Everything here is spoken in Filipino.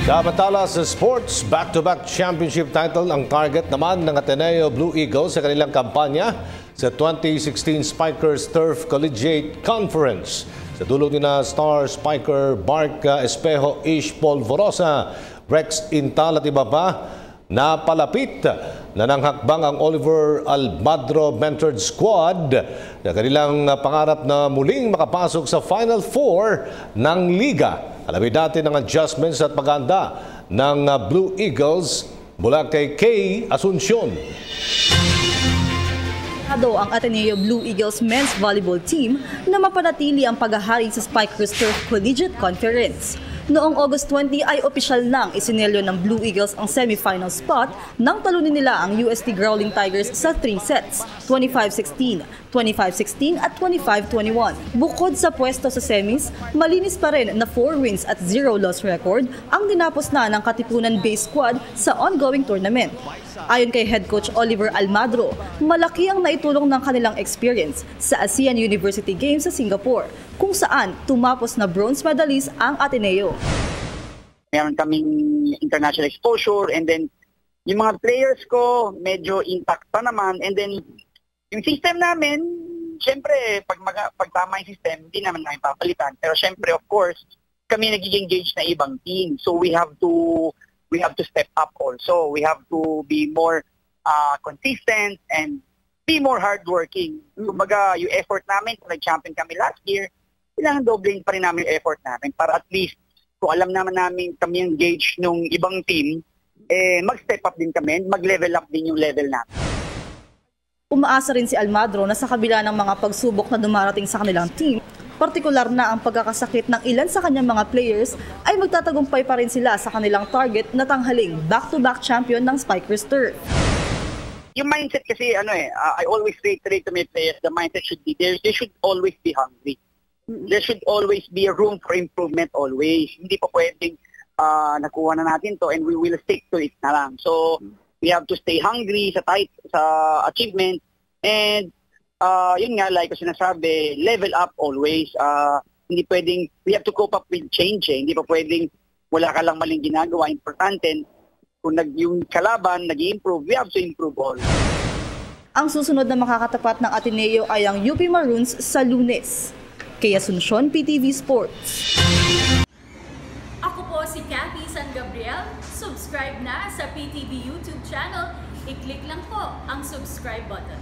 Samantala sa sports, back-to-back championship title ang target naman ng Ateneo Blue Eagles sa kanilang kampanya sa 2016 Spikers Turf Collegiate Conference. Sa dulong nina star spiker Barca Espejo, Ish Polvorosa, Rex Intal at iba pa, napalapit na nanghakbang ang Oliver Almadro mentored squad na kanilang pangarap na muling makapasok sa Final Four ng Liga. Alamin natin ang adjustments at paganda ng Blue Eagles mula kay Kay Asuncion. Ang Ateneo Blue Eagles men's volleyball team na mapanatili ang paghahari sa Spikers Turf Collegiate Conference. Noong August 20 ay opisyal nang isinelyo ng Blue Eagles ang semifinal spot nang talunin nila ang UST Growling Tigers sa 3 sets, 25-16, 25-16 at 25-21. Bukod sa pwesto sa semis, malinis pa rin na 4 wins at 0 loss record ang dinapos na ng Katipunan-based squad sa ongoing tournament. Ayon kay head coach Oliver Almadro, malaki ang naitulong ng kanilang experience sa ASEAN University Games sa Singapore, kung saan tumapos na bronze medalist ang Ateneo. Meron kaming international exposure, and then yung mga players ko medyo intact pa naman, and then yung system namin, syempre pag tama yung system, hindi naman namin papalitan. Pero syempre, of course, kami nag-engage na ibang team. So we have to step up also. We have to be more consistent and be more hardworking. Kumbaga, yung effort namin, kung nag-champion kami last year, kailangan dobling pa rin namin yung effort namin para at least kung alam naman namin kami engage nung ibang team, mag-step up din kami, mag-level up din yung level namin. Umaasa rin si Almadro na sa kabila ng mga pagsubok na dumarating sa kanilang team, partikular na ang pagkakasakit ng ilan sa kanyang mga players, ay magtatagumpay pa rin sila sa kanilang target na tanghaling back-to-back champion ng Spikers Turf. Yung mindset kasi, I always reiterate to my players, the mindset should be there. They should always be hungry. There should always be a room for improvement always. Hindi pa pwedeng nakuha na natin to and we will stick to it na lang. So, we have to stay hungry sa achievement, and yun nga, like ko sinasabi, level up always. Hindi pwedeng, we have to cope up with change. Hindi pa pwedeng wala ka lang maling ginagawa. Importante, kung yung kalaban nag-i-improve, we have to improve all. Ang susunod na makakatapat ng Ateneo ay ang UP Maroons sa Lunes. Kay Asuncion, PTV Sports. Ako po si Cathy San Gabriel. Subscribe na sa PTV YouTube channel. I-click lang po ang subscribe button.